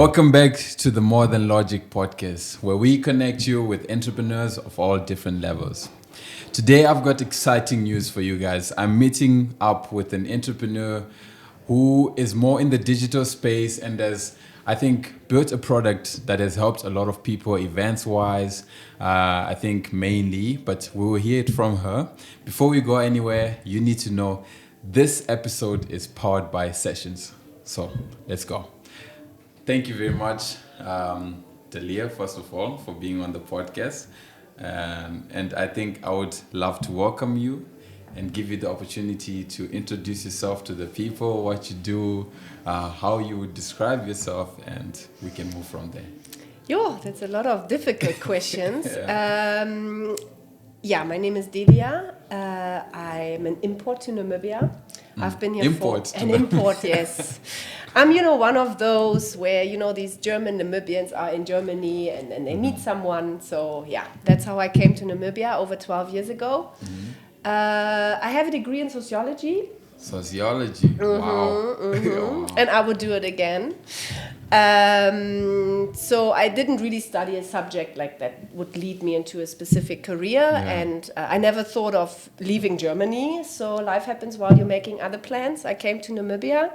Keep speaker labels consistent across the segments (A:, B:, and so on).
A: Welcome back to the More Than Logic podcast, where we connect you with entrepreneurs of all different levels. Today, I've got exciting news for you guys. I'm meeting up with an entrepreneur who is more in the digital space and has, I think, built a product that has helped a lot of people events-wise, I think mainly, but we will hear it from her. Before we go anywhere, you need to know this episode is powered by Sessions. So let's go. Thank you very much, Delia, first of all, for being on the podcast. And I think I would love to welcome you and give you the opportunity to introduce yourself to the people, what you do, how you would describe yourself, and we can move from there.
B: Yo, that's a lot of difficult questions.
A: Yeah.
B: My name is Delia. I'm an import to Namibia. I've been here import, yes. I'm, one of those where, these German Namibians are in Germany and they meet someone. So, that's how I came to Namibia over 12 years ago.
A: Mm-hmm.
B: I have a degree in sociology.
A: Sociology, wow.
B: Wow. And I would do it again. So I didn't really study a subject like that would lead me into a specific career. And I never thought of leaving Germany. So life happens while you're making other plans. I came to Namibia.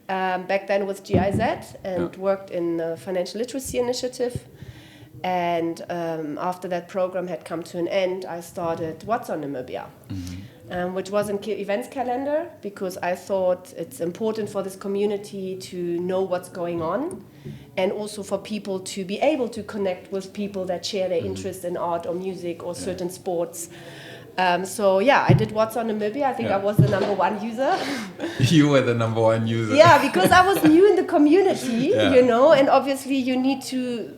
B: Back then with GIZ and worked in the Financial Literacy Initiative. And after that program had come to an end, I started Whatson Namibia, which was an events calendar because I thought it's important for this community to know what's going on and also for people to be able to connect with people that share their interest in art or music or certain sports. I did Whatson Namibia. I think I was the number one user.
A: You were the number one user.
B: Yeah, because I was new in the community, and obviously you need to,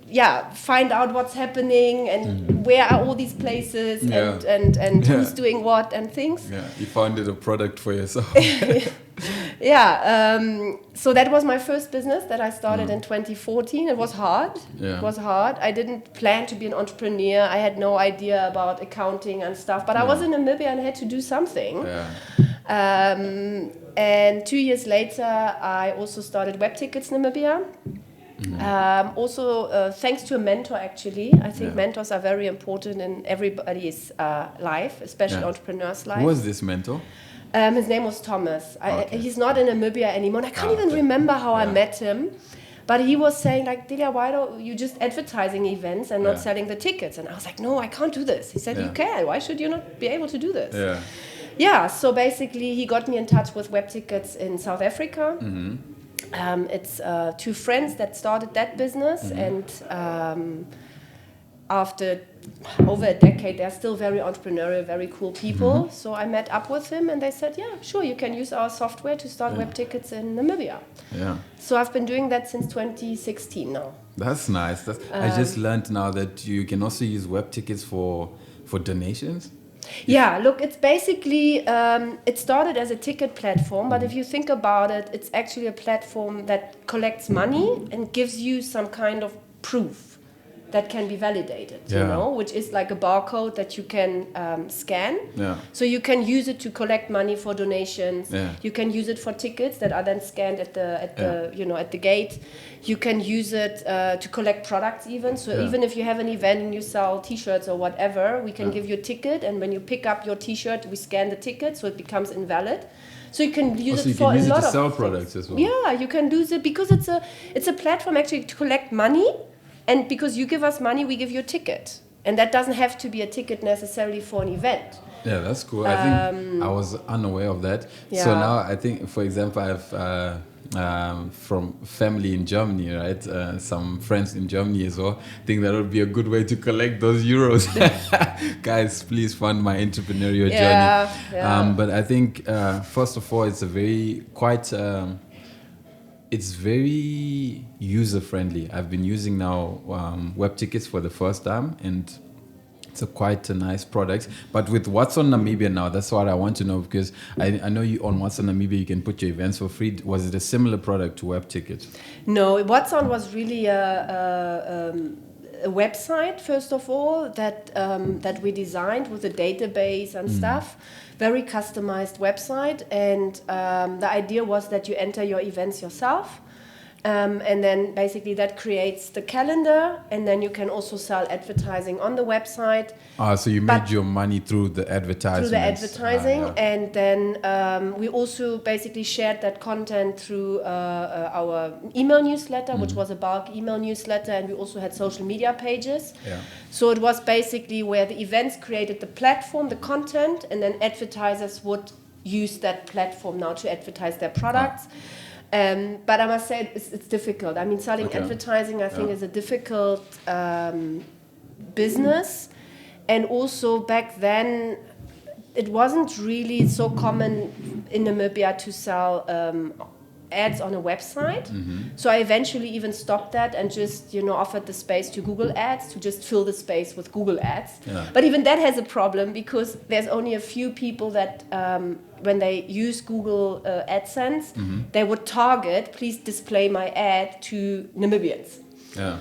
B: find out what's happening and where are all these places and who's doing what and things.
A: Yeah, you founded a product for yourself.
B: So that was my first business that I started in 2014. It was hard.
A: Yeah.
B: It was hard. I didn't plan to be an entrepreneur. I had no idea about accounting and stuff, but I was in Namibia and had to do something.
A: Yeah.
B: And 2 years later, I also started Webtickets Namibia. Thanks to a mentor, actually. I think mentors are very important in everybody's life, especially entrepreneurs' life.
A: Who was this mentor?
B: His name was Thomas. He's not in Namibia anymore. And I can't even remember how I met him. But he was saying, Delia, why don't you just advertising events and not selling the tickets? And I was like, no, I can't do this. He said, you can. Why should you not be able to do this? So basically he got me in touch with Webtickets in South Africa. It's two friends that started that business. And after over a decade, they're still very entrepreneurial, very cool people. So I met up with him and they said, sure, you can use our software to start Webtickets in Namibia. So I've been doing that since 2016 now.
A: That's nice. I just learned now that you can also use Webtickets for donations.
B: Yeah, look, it's basically, it started as a ticket platform, but if you think about it, it's actually a platform that collects money and gives you some kind of proof that can be validated, which is like a barcode that you can scan. So you can use it to collect money for donations. You can use it for tickets that are then scanned at the gate. You can use it to collect products even. So even if you have an event and you sell T-shirts or whatever, we can give you a ticket, and when you pick up your T-shirt, we scan the ticket so it becomes invalid. So you can use it for a lot of
A: sell products as well.
B: Yeah, you can use it because it's a platform actually to collect money. And because you give us money, we give you a ticket. And that doesn't have to be a ticket necessarily for an event.
A: Yeah, that's cool. I think I was unaware of that. So now I think, for example, I have from family in Germany, right? Some friends in Germany as well. I think that would be a good way to collect those euros. Guys, please fund my entrepreneurial journey. But I think, first of all, it's it's very user-friendly. I've been using now Webtickets for the first time, and it's quite a nice product. But with Whatson Namibia now, that's what I want to know, because I know you on Whatson Namibia, you can put your events for free. Was it a similar product to Webtickets?
B: No, Whatson was really a website, first of all, that we designed with a database and stuff. Very customized website, and the idea was that you enter your events yourself. And then basically that creates the calendar, and then you can also sell advertising on the website.
A: So you made your money through the advertising.
B: And then we also basically shared that content through our email newsletter, which was a bulk email newsletter, and we also had social media pages.
A: Yeah.
B: So it was basically where the events created the platform, the content, and then advertisers would use that platform now to advertise their products. But I must say it's difficult. I mean, selling advertising, I think, is a difficult business. And also back then, it wasn't really so common in Namibia to sell ads on a website. So I eventually even stopped that and just, offered the space to Google Ads to just fill the space with Google Ads. Yeah. But even that has a problem because there's only a few people that, when they use Google AdSense, they would target, please display my ad to Namibians. Yeah.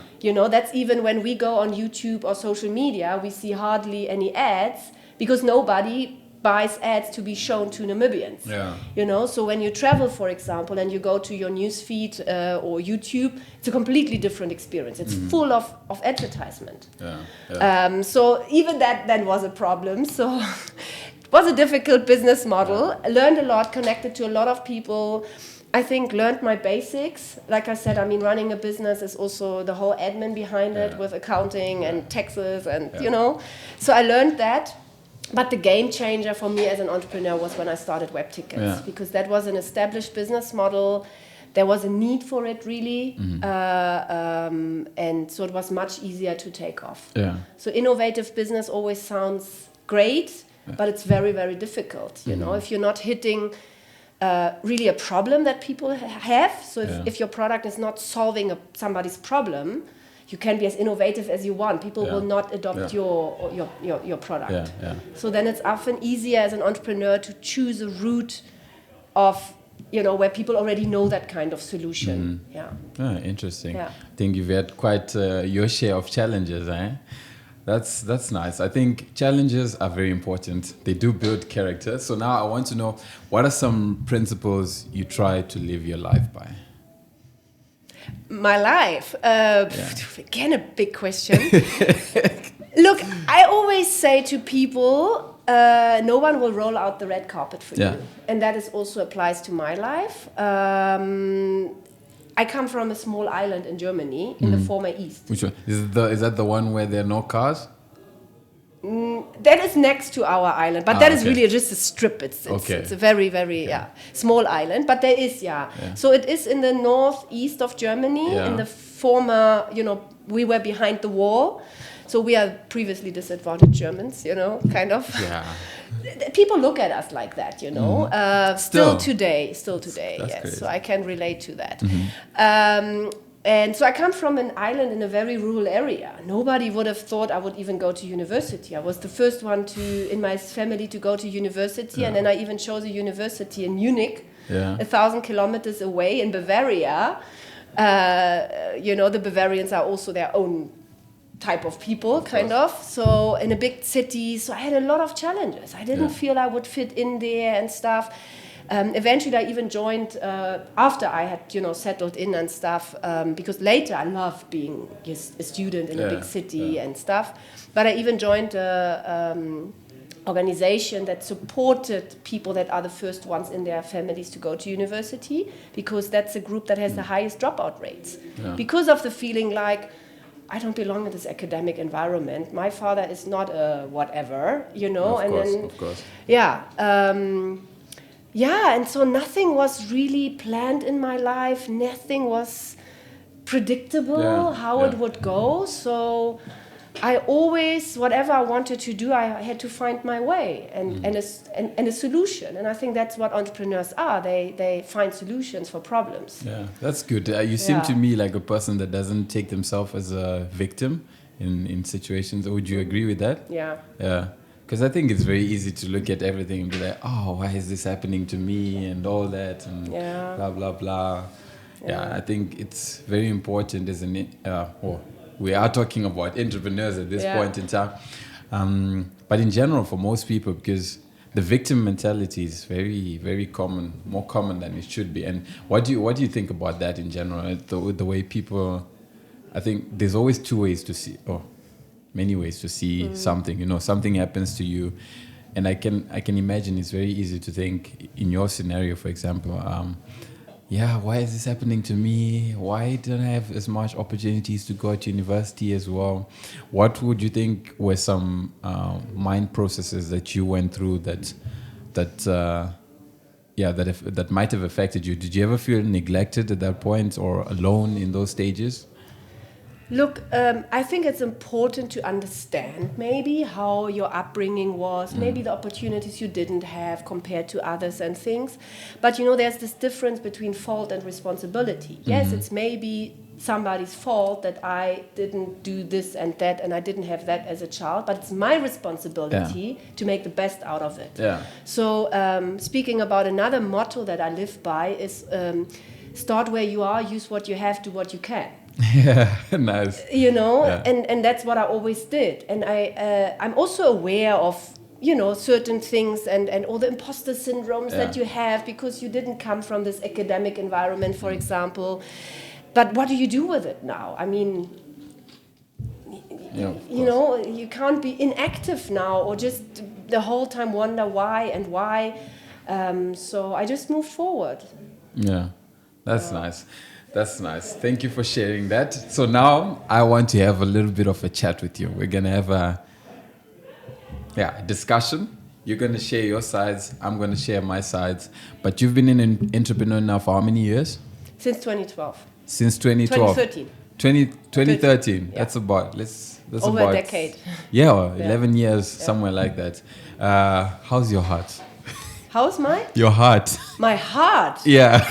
B: That's even when we go on YouTube or social media, we see hardly any ads because nobody buys ads to be shown to Namibians. Yeah. So when you travel, for example, and you go to your newsfeed or YouTube, it's a completely different experience. It's full of advertisement. Yeah. So even that then was a problem. So it was a difficult business model. I learned a lot, connected to a lot of people. I think learned my basics. Like I said, I mean, running a business is also the whole admin behind it with accounting and taxes and, So I learned that. But the game changer for me as an entrepreneur was when I started Webtickets, because that was an established business model. There was a need for it, really. And so it was much easier to take off. Yeah. So innovative business always sounds great, but it's very, very difficult. If you're not hitting really a problem that people have. So if your product is not solving somebody's problem, you can be as innovative as you want. People will not adopt your product. Yeah. So then it's often easier as an entrepreneur to choose a route of, where people already know that kind of solution. Yeah.
A: Interesting. Yeah. I think you've had quite your share of challenges, eh? That's nice. I think challenges are very important. They do build character. So now I want to know, what are some principles you try to live your life by?
B: My life? Again, a big question. Look, I always say to people, no one will roll out the red carpet for you. And that also applies to my life. I come from a small island in Germany, in the former East.
A: Which one? Is that the one where there are no cars?
B: That is next to our island, but that is really just a strip. It's a very, very small island, but there is, So it is in the northeast of Germany, in the former, we were behind the wall. So we are previously disadvantaged Germans, kind of. Yeah. People look at us like that, Still today, yes. Great. So I can relate to that. And so I come from an island in a very rural area. Nobody would have thought I would even go to university. I was the first one in my family to go to university, and then I even chose a university in Munich, 1,000 kilometers away in Bavaria. The Bavarians are also their own type of people, kind of. So in a big city, so I had a lot of challenges. I didn't feel I would fit in there and stuff. Eventually, I even joined after I had, settled in and stuff, because later I loved being a student in a big city and stuff. But I even joined an organization that supported people that are the first ones in their families to go to university, because that's a group that has the highest dropout rates. Yeah. Because of the feeling like, I don't belong in this academic environment. My father is not a whatever,
A: Of course.
B: Yeah. And so nothing was really planned in my life. Nothing was predictable how it would go. So I always, whatever I wanted to do, I had to find my way and a solution. And I think that's what entrepreneurs are. They find solutions for problems.
A: Yeah, that's good. You seem to me like a person that doesn't take themselves as a victim in situations. Would you agree with that?
B: Yeah.
A: Yeah. Because I think it's very easy to look at everything and be like, oh, why is this happening to me and all that and blah, blah, blah. Yeah, I think it's very important, isn't it? We are talking about entrepreneurs at this point in time. But in general, for most people, because the victim mentality is very, very common, more common than it should be. And what do you think about that in general? The way people, I think there's always two ways to see, or many ways to see something. You know, something happens to you, and I can imagine it's very easy to think in your scenario, for example. Why is this happening to me? Why don't I have as much opportunities to go to university as well? What would you think were some mind processes that you went through that might have affected you? Did you ever feel neglected at that point or alone in those stages?
B: Look, I think it's important to understand maybe how your upbringing was, maybe the opportunities you didn't have compared to others and things. But, you know, there's this difference between fault and responsibility. Yes, it's maybe somebody's fault that I didn't do this and that and I didn't have that as a child, but it's my responsibility to make the best out of it. Yeah. So speaking about another motto that I live by is start where you are, use what you have, do what you can.
A: Yeah, nice.
B: You know, and that's what I always did. And I'm also aware of, you know, certain things and all the imposter syndromes that you have because you didn't come from this academic environment, for example. But what do you do with it now? I mean, you know, you can't be inactive now or just the whole time wonder why and why. So I just moved forward. Yeah,
A: that's nice. That's nice. Thank you for sharing that. So now I want to have a little bit of a chat with you. We're going to have a discussion. You're going to share your sides. I'm going to share my sides. But you've been an entrepreneur now for how many years?
B: Since 2012.
A: Since 2012? 2013.
B: Yeah.
A: That's about... That's
B: over
A: about,
B: a decade.
A: Yeah, 11 years, somewhere like that. How's your heart?
B: How's mine?
A: Your heart.
B: My heart?
A: Yeah.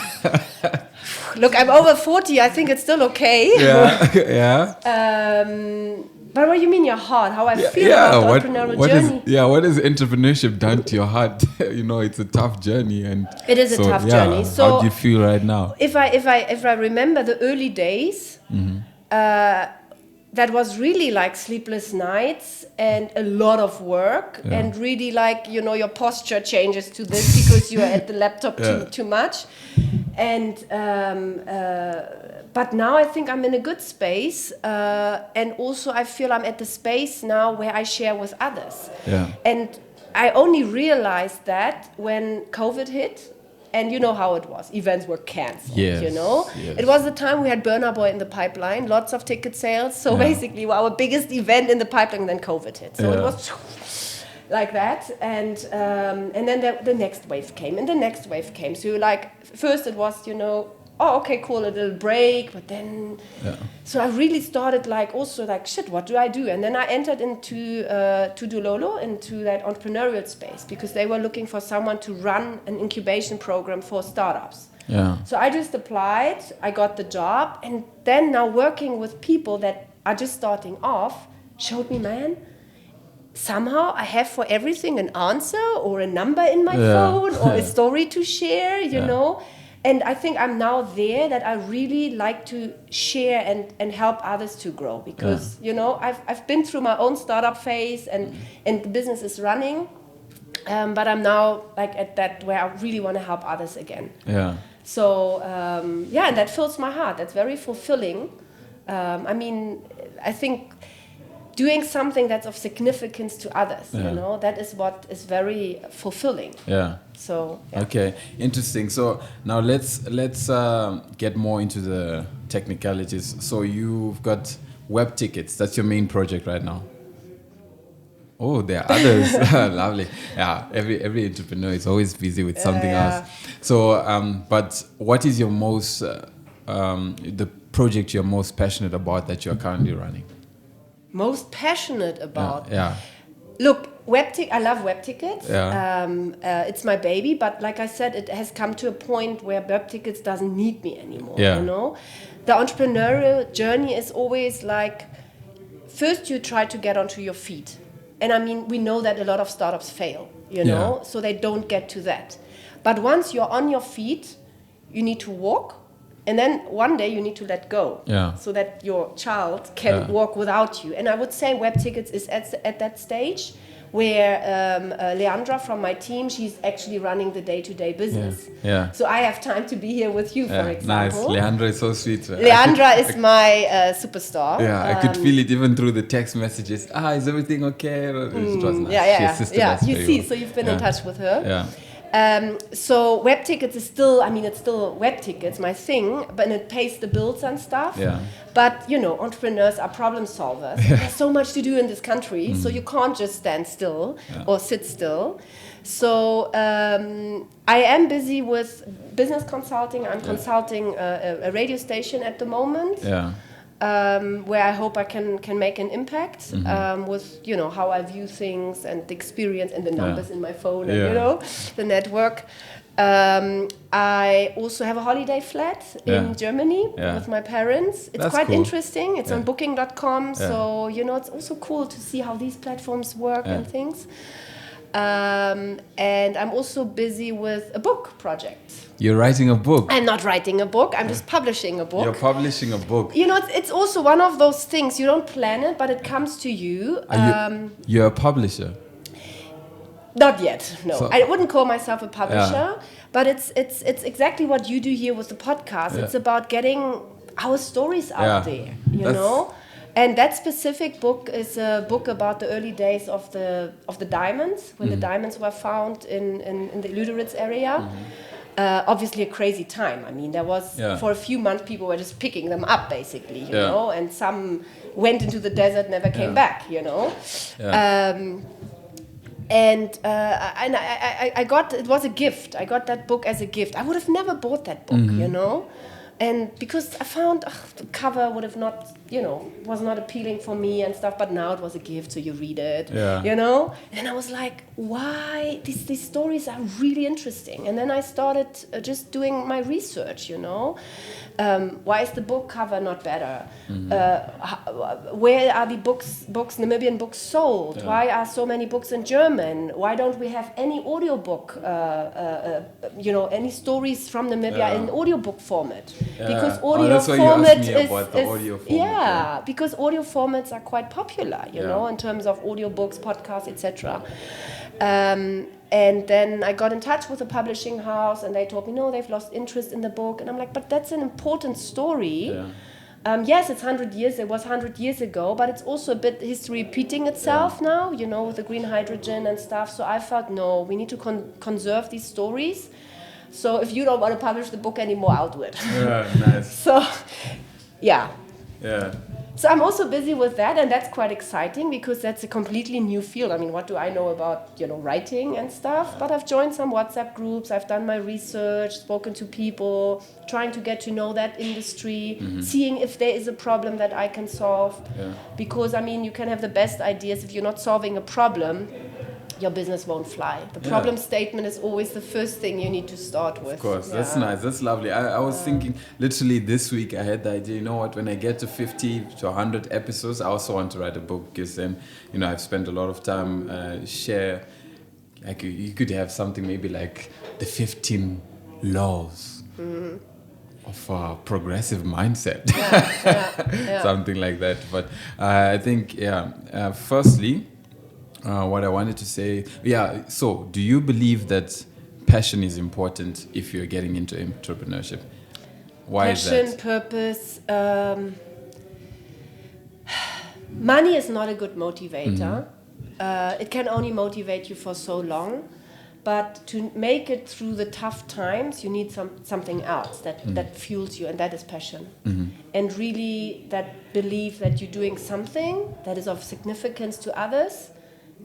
B: Look, I'm over 40. I think it's still okay.
A: Yeah.
B: But what do you mean your heart? How I feel about the entrepreneurial journey?
A: What has entrepreneurship done to your heart? You know, it's a tough journey, and
B: it is a tough journey. So
A: how do you feel right now?
B: If I remember the early days, that was really like sleepless nights and a lot of work and really like, you know, your posture changes to this because you are at the laptop too much. And but now I think I'm in a good space, and also I feel I'm at the space now where I share with others. Yeah. And I only realized that when COVID hit, and you know how it was. Events were cancelled, you know. Yes. It was the time we had Burna Boy in the pipeline, lots of ticket sales. So basically our biggest event in the pipeline, then COVID hit. So it was like that, and then the next wave came, and the next wave came. So like first it was, you know, oh okay, cool, a little break, but then so I really started like also like shit, what do I do? And then I entered into Dulolo, into that entrepreneurial space, because they were looking for someone to run an incubation program for startups. Yeah. So I just applied, I got the job, and then now working with people that are just starting off showed me, man, somehow I have for everything an answer or a number in my phone or a story to share, you know. And I think I'm now there that I really like to share and help others to grow, because, you know, I've been through my own startup phase and the business is running, but I'm now like at that where I really want to help others again. Yeah. So, and that fills my heart. That's very fulfilling. I mean, I think doing something that's of significance to others, you know, that is what is very fulfilling. Yeah. So. Yeah. Okay,
A: interesting. So now let's get more into the technicalities. So you've got Webtickets. That's your main project right now. Oh, there are others. Lovely. Yeah, every entrepreneur is always busy with something else. So, but what is your most the project you're most passionate about that you're currently running?
B: Most passionate about? Look, I love Webtickets. It's my baby, but like I said, it has come to a point where Webtickets doesn't need me anymore. You know, the entrepreneurial journey is always like, first you try to get onto your feet, and I mean, we know that a lot of startups fail, you know, so they don't get to that. But once you're on your feet, you need to walk. And then one day you need to let go, so that your child can walk without you. And I would say Webtickets is at that stage where Leandra from my team, she's actually running the day-to-day business.
A: Yeah.
B: So I have time to be here with you, for example.
A: Nice. Leandra is so sweet.
B: Leandra is my superstar.
A: Yeah, I could feel it even through the text messages. Is everything okay? It was nice.
B: Yeah.
A: She assisted us
B: You
A: very
B: see,
A: well.
B: so you've been in touch with her.
A: Yeah.
B: So Webtickets is still, it's still Webtickets, my thing, but it pays the bills and stuff.
A: Yeah.
B: But, entrepreneurs are problem solvers. There's so much to do in this country, so you can't just stand still or sit still. So I am busy with business consulting. I'm consulting a radio station at the moment.
A: Yeah.
B: Where I hope I can make an impact with how I view things and the experience and the numbers in my phone and the network. I also have a holiday flat in Germany with my parents. It's quite interesting. It's on booking.com, so it's also cool to see how these platforms work and things. And I'm also busy with a book project.
A: You're writing a book?
B: I'm not writing a book. I'm just publishing a book.
A: You're publishing a book.
B: It's also one of those things. You don't plan it, but it comes to you.
A: You're a publisher?
B: Not yet, no.
A: So,
B: I wouldn't call myself a publisher, but it's exactly what you do here with the podcast. It's about getting our stories out there, you know? And that specific book is a book about the early days of the diamonds, when the diamonds were found in the Lüderitz area. Obviously a crazy time. There was, for a few months, people were just picking them up, basically, you know, and some went into the desert, never came back, you know. And I got, it was a gift. I got that book as a gift. I would have never bought that book, you know. And because I found the cover would have not, was not appealing for me and stuff, but now it was a gift, so you read it, you know? And I was like, why? These stories are really interesting. And then I started just doing my research, you know? Why is the book cover not better? Where are the books, Namibian books sold? Why are so many books in German? Why don't we have any audiobook, any stories from Namibia in audiobook format? Because audio format is because audio formats are quite popular, you know, in terms of audiobooks, podcasts, etc. And then I got in touch with a publishing house, and they told me, no, they've lost interest in the book. And I'm like, but that's an important story. Yes, it's 100 years. It was 100 years ago, but it's also a bit history repeating itself now, you know, with the green hydrogen and stuff. So I felt, no, we need to conserve these stories. So if you don't want to publish the book anymore, I'll do it.
A: Nice.
B: So, So I'm also busy with that, and that's quite exciting because that's a completely new field. What do I know about, writing and stuff? But I've joined some WhatsApp groups. I've done my research, spoken to people, trying to get to know that industry, seeing if there is a problem that I can solve. Because, you can have the best ideas if you're not solving a problem. Your business won't fly. The problem statement is always the first thing you need to start with.
A: Of course, that's nice. That's lovely. I was thinking, literally this week I had the idea, you know what, when I get to 50 to 100 episodes, I also want to write a book because then, I've spent a lot of time share, like you could have something maybe like the 15 laws of progressive mindset. Something like that. But I think, firstly, what I wanted to say, so do you believe that passion is important if you're getting into entrepreneurship? Why is that?
B: Passion, purpose, money is not a good motivator. It can only motivate you for so long. But to make it through the tough times, you need something else that fuels you, and that is passion. And really that belief that you're doing something that is of significance to others.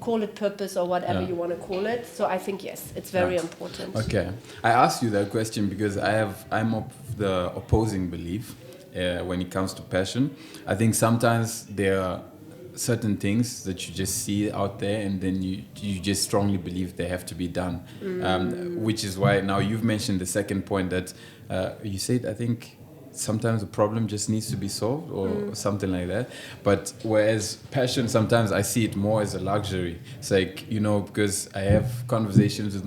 B: Call it purpose or whatever you want to call it. So I think, yes, it's very important.
A: Okay. I asked you that question because I'm of the opposing belief when it comes to passion. I think sometimes there are certain things that you just see out there and then you just strongly believe they have to be done. Which is why now you've mentioned the second point that you said, I think, sometimes a problem just needs to be solved or something like that. But whereas passion, sometimes I see it more as a luxury. It's like, because I have conversations with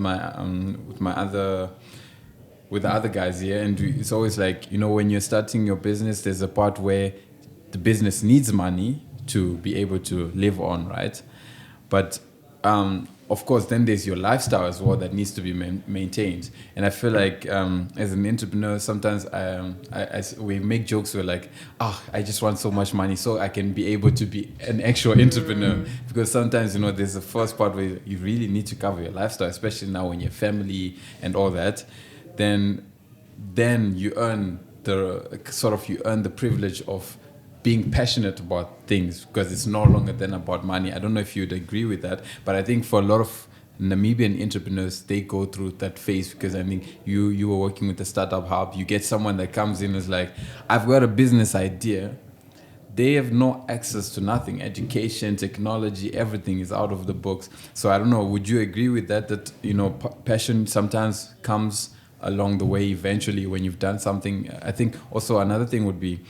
A: the other guys here, and it's always like, when you're starting your business, there's a part where the business needs money to be able to live on, right? But of course, then there's your lifestyle as well that needs to be maintained. And I feel like as an entrepreneur, sometimes we make jokes where like, I just want so much money so I can be able to be an actual entrepreneur. Because sometimes, there's the first part where you really need to cover your lifestyle, especially now when you're family and all that. Then you earn the privilege of being passionate about things, because it's no longer then about money. I don't know if you'd agree with that, but I think for a lot of Namibian entrepreneurs, they go through that phase, because I think you were working with the Startup Hub. You get someone that comes in and is like, I've got a business idea. They have no access to nothing. Education, technology, everything is out of the books. So I don't know, would you agree with that, passion sometimes comes along the way eventually when you've done something? I think also another thing would be,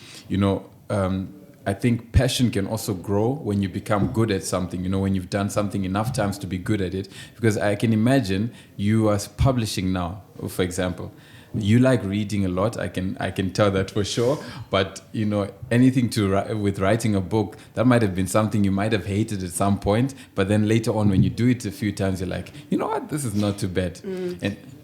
A: I think passion can also grow when you become good at something, when you've done something enough times to be good at it. Because I can imagine you are publishing now, for example. You like reading a lot, I can tell that for sure. But, anything with writing a book, that might have been something you might have hated at some point. But then later on, when you do it a few times, you're like, you know what, this is not too bad.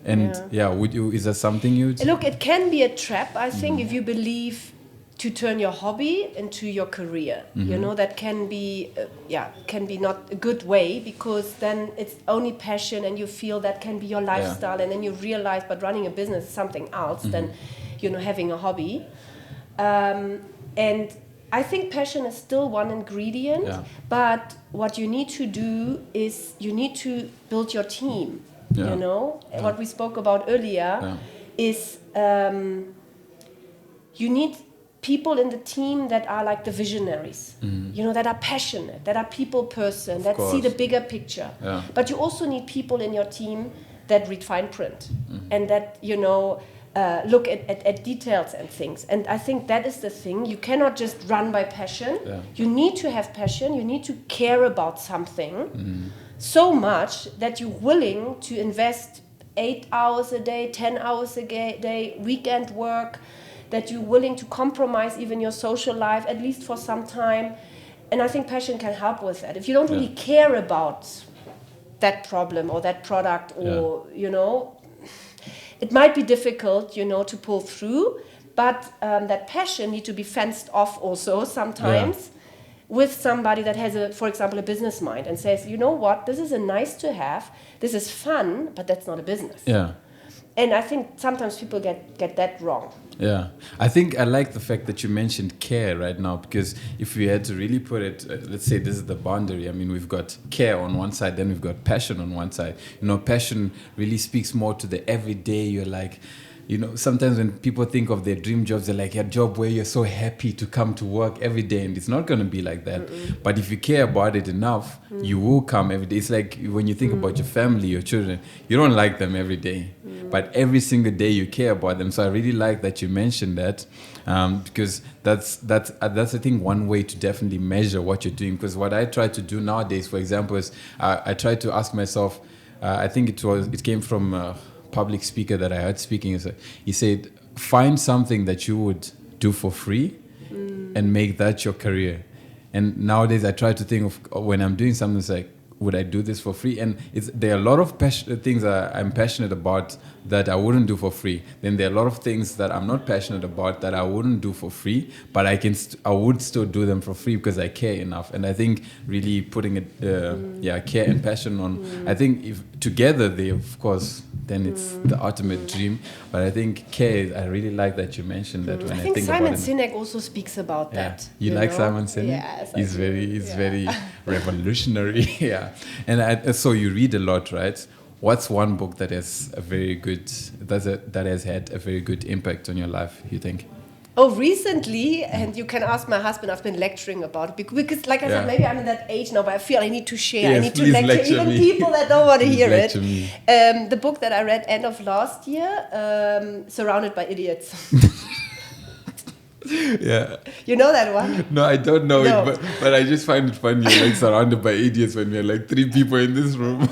A: Is that something you'd...
B: Look, it can be a trap, I think, if you believe to turn your hobby into your career. That can be not a good way, because then it's only passion and you feel that can be your lifestyle, and then you realize, but running a business is something else than having a hobby. And I think passion is still one ingredient, but what you need to do is you need to build your team. What we spoke about earlier is you need people in the team that are like the visionaries, that are passionate, that are people person, that see the bigger picture. But you also need people in your team that read fine print and that, look at details and things. And I think that is the thing. You cannot just run by passion. You need to have passion. You need to care about something so much that you're willing to invest 8 hours a day, 10 hours a day, weekend work, that you're willing to compromise even your social life, at least for some time. And I think passion can help with that. If you don't really care about that problem or that product, or, it might be difficult, to pull through. But that passion needs to be fenced off also sometimes with somebody that has, for example, a business mind and says, you know what, this is a nice to have, this is fun, but that's not a business. And I think sometimes people get that wrong.
A: Yeah, I think I like the fact that you mentioned care right now, because if we had to really put it, let's say this is the boundary. I mean, we've got care on one side, then we've got passion on one side. Passion really speaks more to the everyday. You're like, sometimes when people think of their dream jobs, they're like a job where you're so happy to come to work every day, and it's not going to be like that. But if you care about it enough, you will come every day. It's like when you think about your family, your children, you don't like them every day, but every single day you care about them. So I really like that you mentioned that, because that's I think one way to definitely measure what you're doing. Because what I try to do nowadays, for example, is I try to ask myself, I think it came from public speaker that I heard speaking. He said, find something that you would do for free and make that your career. And nowadays I try to think of when I'm doing something, it's like, would I do this for free? And there are a lot of things that I'm passionate about that I wouldn't do for free. Then there are a lot of things that I'm not passionate about that I wouldn't do for free, but I would still do them for free because I care enough. And I think really putting it, care and passion on, I think if together they, of course, then it's the ultimate dream. But I think care, I really like that you mentioned that when I think about it.
B: Simon Sinek also speaks about that.
A: You like Simon Sinek?
B: Yes.
A: He's very revolutionary. And so you read a lot, right? What's one book that has that has had a very good impact on your life, you think?
B: Oh, recently, and you can ask my husband, I've been lecturing about it, because like I said, maybe I'm in that age now, but I feel I need to share,
A: yes,
B: I need to lecture even people that don't want to hear it. The book that I read end of last year, Surrounded by Idiots.
A: Yeah.
B: You know that one?
A: No, I don't know it, but I just find it funny. You're like surrounded by idiots when we're like 3 people in this room.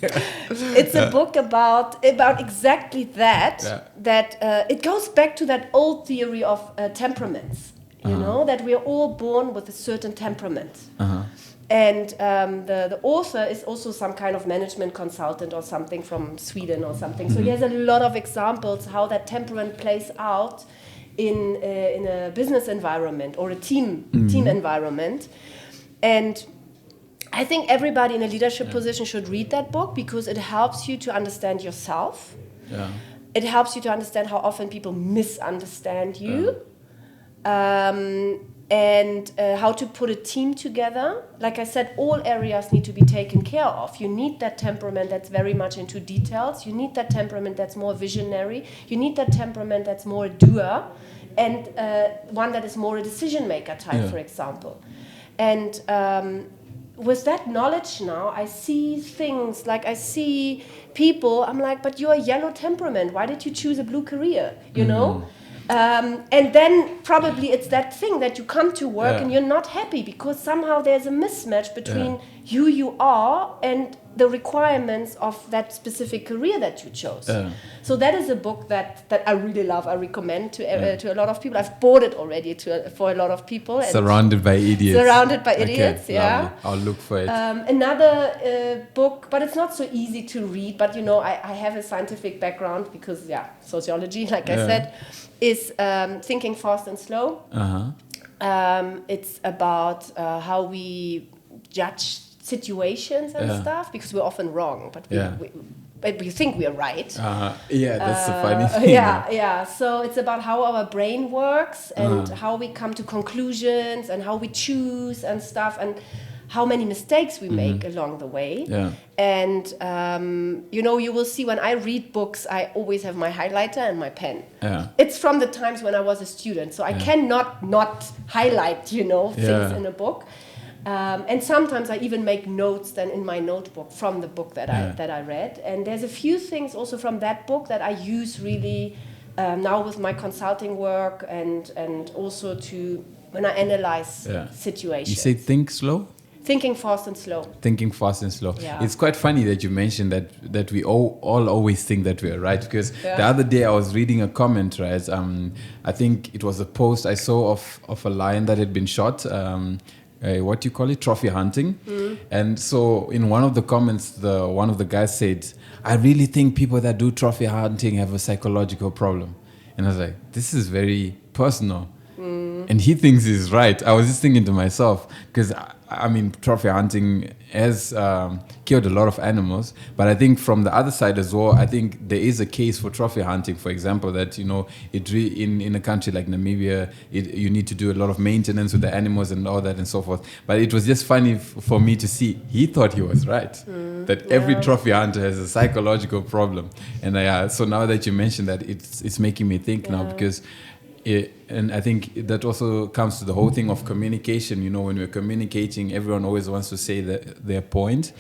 B: It's a book about exactly that. That it goes back to that old theory of temperaments. You know, that we are all born with a certain temperament. And the author is also some kind of management consultant or something from Sweden or something. So he has a lot of examples how that temperament plays out in a business environment or a team environment. And I think everybody in a leadership position should read that book because it helps you to understand yourself. Yeah. It helps you to understand how often people misunderstand you. And how to put a team together. Like I said, all areas need to be taken care of. You need that temperament that's very much into details. You need that temperament that's more visionary. You need that temperament that's more a doer. And one that is more a decision maker type, for example. And with that knowledge now, I see things, like I see people, I'm like, but you're a yellow temperament. Why did you choose a blue career, you know? And then probably it's that thing that you come to work and you're not happy because somehow there's a mismatch between who you are and the requirements of that specific career that you chose. So that is a book that I really love. I recommend to a lot of people. I've bought it already for a lot of people. And
A: Surrounded by Idiots.
B: Surrounded by Idiots,
A: lovely. I'll look for it.
B: Another book, but it's not so easy to read. But you know, I have a scientific background because sociology, like I said, is Thinking Fast and Slow. It's about how we judge situations and stuff because we're often wrong, but we think we're right.
A: That's the funny thing.
B: So it's about how our brain works and how we come to conclusions and how we choose and stuff and how many mistakes we make along the way. And you know, you will see when I read books, I always have my highlighter and my pen. It's from the times when I was a student, so I cannot not highlight, you know, things in a book. And sometimes I even make notes then in my notebook from the book that I read. And there's a few things also from that book that I use really now with my consulting work and also to when I analyze situations.
A: You say think slow?
B: Thinking Fast and Slow.
A: Thinking Fast and Slow. It's quite funny that you mentioned that we all always think that we are right, because the other day I was reading a comment, right? I think it was a post I saw of a lion that had been shot. What do you call it? Trophy hunting. And so in one of the comments, one of the guys said, I really think people that do trophy hunting have a psychological problem. And I was like, this is very personal. And he thinks he's right. I was just thinking to myself, because I mean, trophy hunting has killed a lot of animals, but I think from the other side as well, I think there is a case for trophy hunting. For example, that, you know, in a country like Namibia, you need to do a lot of maintenance with the animals and all that and so forth. But it was just funny for me to see he thought he was right, that every trophy hunter has a psychological problem. And so now that you mentioned that, it's making me think now, because and I think that also comes to the whole thing of communication. You know, when we're communicating, everyone always wants to say their point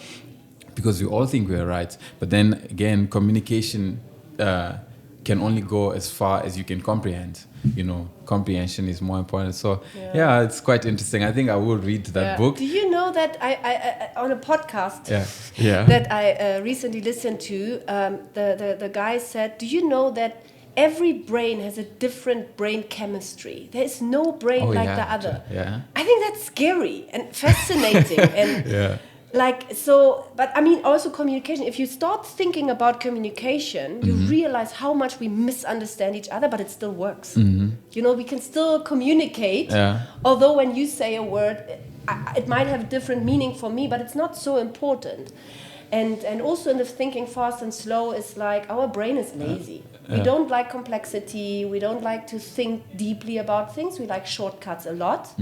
A: because we all think we're right. But then again, communication can only go as far as you can comprehend. You know, comprehension is more important. So it's quite interesting. I think I will read that book.
B: Do you know that I on a podcast that I recently listened to, the guy said, do you know that every brain has a different brain chemistry? There is no brain like the other. I think that's scary and fascinating. And like, so, but I mean, also communication. If you start thinking about communication, you realize how much we misunderstand each other, but it still works. You know, we can still communicate, although when you say a word, it might have a different meaning for me, but it's not so important. And also in the Thinking Fast and Slow is like our brain is lazy. We don't like complexity. We don't like to think deeply about things. We like shortcuts a lot.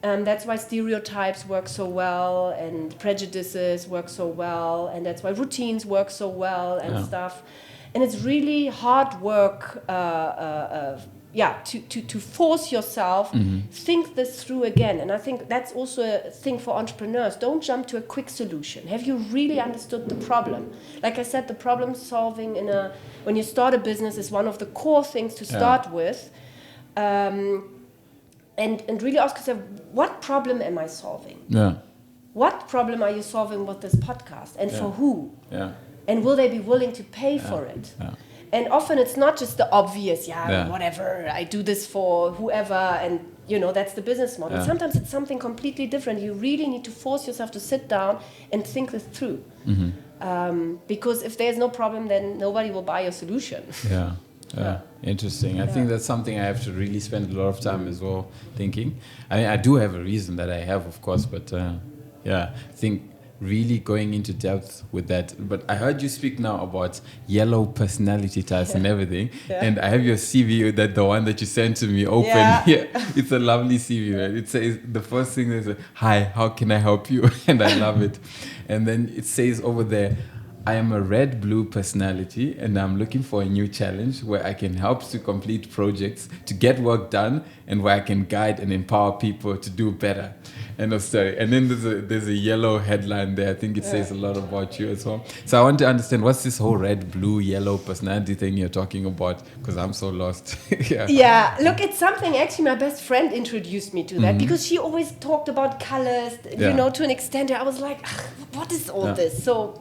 B: That's why stereotypes work so well and prejudices work so well. And that's why routines work so well and stuff. And it's really hard work to force yourself, think this through again. And I think that's also a thing for entrepreneurs. Don't jump to a quick solution. Have you really understood the problem? Like I said, the problem solving when you start a business is one of the core things to start with. And really ask yourself, what problem am I solving? What problem are you solving with this podcast? And for who? And will they be willing to pay for it? And often it's not just the obvious, whatever, I do this for whoever, and that's the business model.
A: Yeah.
B: Sometimes it's something completely different. You really need to force yourself to sit down and think this through. Because if there's no problem, then nobody will buy your solution.
A: Yeah. Interesting. I think that's something I have to really spend a lot of time as well thinking. I do have a reason that I have, of course, but I think really going into depth with that. But I heard you speak now about yellow personality types and everything. And I have your CV, the one that you sent to me, open here. It's a lovely CV, right? It says, the first thing is, hi, how can I help you? And I love it. And then it says over there, I am a red-blue personality and I'm looking for a new challenge where I can help to complete projects, to get work done, and where I can guide and empower people to do better. End of story. And then there's a yellow headline there. I think it says a lot about you as well. So I want to understand, what's this whole red, blue, yellow personality thing you're talking about? Because I'm so lost.
B: Yeah, look, it's something actually my best friend introduced me to that, because she always talked about colors, to an extent. I was like, what is all this? So,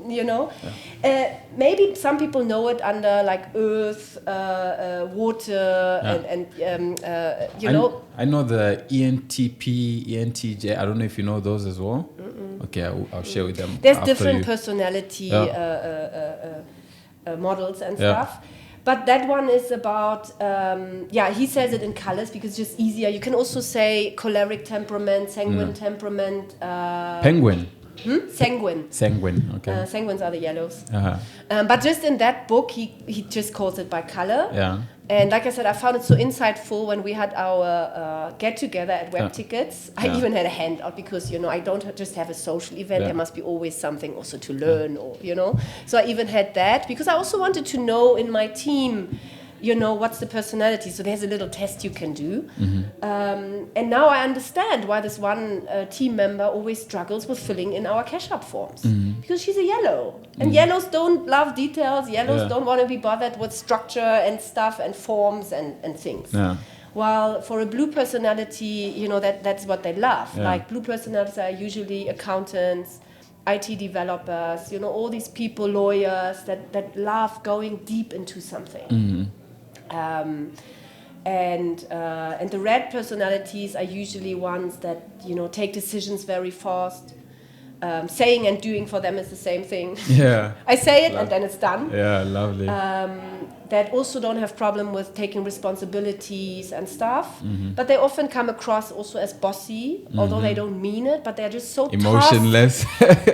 B: maybe some people know it under like earth, water,
A: I know the ENTP, ENTJ. I don't know if you know those as well. Okay, I'll share with them.
B: There's different personality models and stuff. But that one is about, he says it in colors because it's just easier. You can also say choleric temperament, sanguine temperament.
A: Penguin.
B: Sanguine.
A: Okay.
B: Sanguines are the yellows. But just in that book, he just calls it by color.
A: Yeah.
B: And like I said, I found it so insightful when we had our get-together at Webtickets. I even had a handout because, I don't just have a social event. There must be always something also to learn, or So I even had that because I also wanted to know in my team, what's the personality. So there's a little test you can do. And now I understand why this one team member always struggles with filling in our cash-up forms. Because she's a yellow. And yellows don't love details. Yellows don't want to be bothered with structure and stuff and forms and things. While for a blue personality, that's what they love. Like blue personalities are usually accountants, IT developers, all these people, lawyers that love going deep into something. And the red personalities are usually ones that take decisions very fast. Saying and doing for them is the same thing. I say it and then it's done.
A: Lovely.
B: That also don't have problem with taking responsibilities and stuff, but they often come across also as bossy, although they don't mean it, but they're just so
A: emotionless,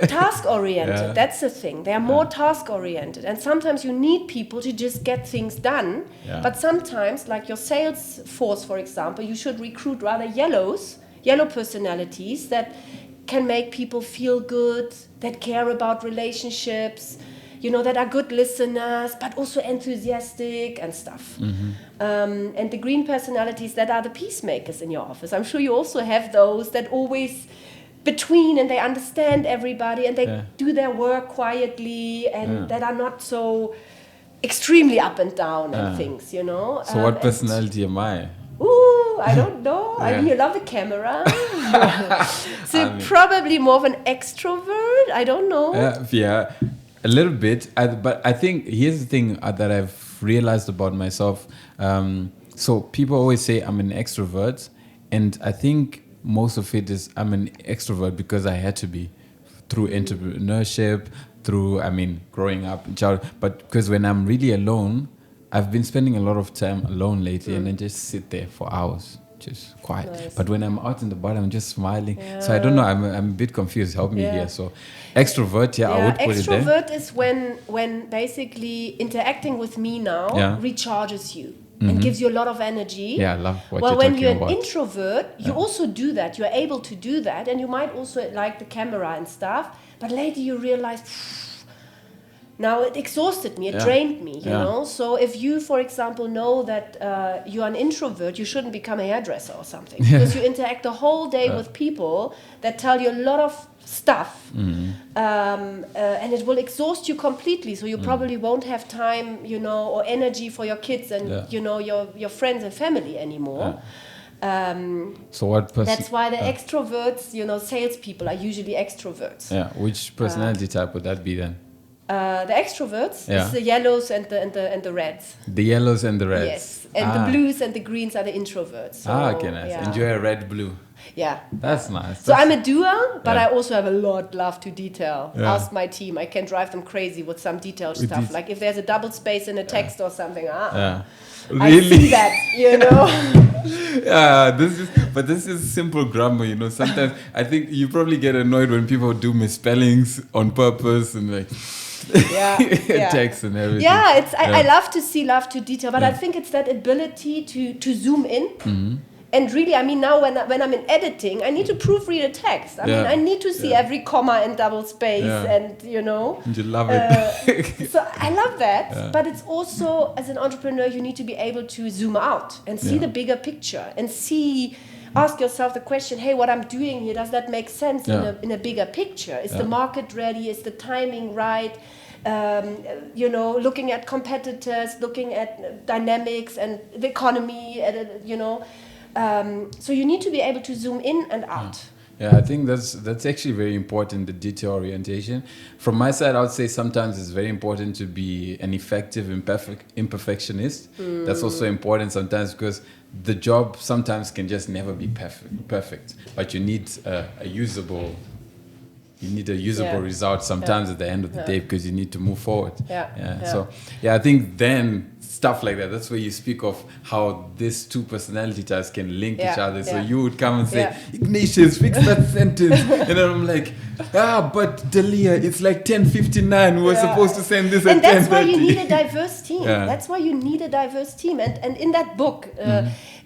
B: task oriented. That's the thing. They are more task oriented, and sometimes you need people to just get things done. But sometimes, like your sales force, for example, you should recruit rather yellow personalities that can make people feel good, that care about relationships, that are good listeners, but also enthusiastic and stuff. And the green personalities that are the peacemakers in your office. I'm sure you also have those that always between and they understand everybody and they do their work quietly and that are not so extremely up and down and things,
A: So what personality am I?
B: Ooh, I don't know. I mean, you love the camera. So probably more of an extrovert. I don't know.
A: A little bit. But I think here's the thing that I've realized about myself. So people always say I'm an extrovert. And I think most of it is I'm an extrovert because I had to be through entrepreneurship, through, growing up. But because when I'm really alone, I've been spending a lot of time alone lately and then just sit there for hours, just quiet. Nice. But when I'm out in the bar, I'm just smiling. So I don't know, I'm a bit confused. Help me here. So extrovert, I would put it there.
B: Extrovert is when basically interacting with me now recharges you and gives you a lot of energy.
A: Yeah, I love what you're talking about. Well, when
B: you're an introvert, you also do that. You're able to do that. And you might also like the camera and stuff. But later you realize... Now it exhausted me, it drained me, you know. So if you, for example, know that you're an introvert, you shouldn't become a hairdresser or something. Because you interact the whole day with people that tell you a lot of stuff. And it will exhaust you completely. So you probably won't have time, or energy for your kids and, your friends and family anymore.
A: So what
B: that's why the extroverts, salespeople are usually extroverts.
A: Which personality type would that be then?
B: The extroverts is the yellows and the reds.
A: The yellows and the reds.
B: Yes, and the blues and the greens are the introverts. So,
A: okay, nice.
B: Yeah.
A: Enjoy a red blue.
B: Yeah,
A: that's nice.
B: So I'm a doer, but I also have a lot love to detail. Ask my team. I can drive them crazy with some detailed stuff. Like if there's a double space in a text or something.
A: Really?
B: I see that, you know.
A: This is simple grammar, you know. Sometimes I think you probably get annoyed when people do misspellings on purpose and like text and everything.
B: Yeah, I love to detail, but I think it's that ability to zoom in. Mm-hmm. And really, I mean, now when I'm in editing, I need to proofread a text. I mean, I need to see every comma and double space, and you know.
A: And you love it.
B: So I love that, but it's also, as an entrepreneur, you need to be able to zoom out and see the bigger picture and ask yourself the question: hey, what I'm doing here, does that make sense in a bigger picture? Is the market ready? Is the timing right? You know, looking at competitors, looking at dynamics and the economy, you know. So you need to be able to zoom in and out.
A: Yeah, I think that's actually very important, the detail orientation. From my side, I would say sometimes it's very important to be an effective imperfectionist. That's also important sometimes because the job sometimes can just never be perfect. But you need a usable result sometimes at the end of the day because you need to move forward. So I think then stuff like that, that's where you speak of how these two personality types can link each other. So you would come and say, Ignatious, fix that sentence. And then I'm like, but Delia, it's like 10:59. We were supposed to send this at 10:30.
B: And that's why you need a diverse team. That's why you need a diverse team. And in that book,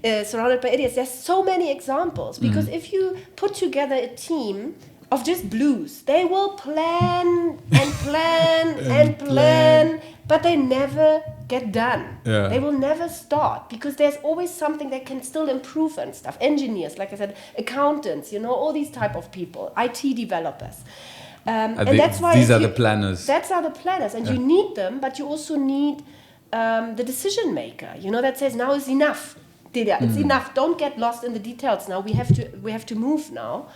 B: Surrounded by Idiots, there's so many examples. Because if you put together a team of just blues, they will plan and plan and plan, but they never get done. They will never start because there's always something they can still improve and stuff. Engineers, like I said, accountants, you know, all these type of people, IT developers. And that's why
A: these are the planners.
B: And you need them, but you also need the decision maker, you know, that says now is enough. Delia, it's enough. Don't get lost in the details now. We have to move now.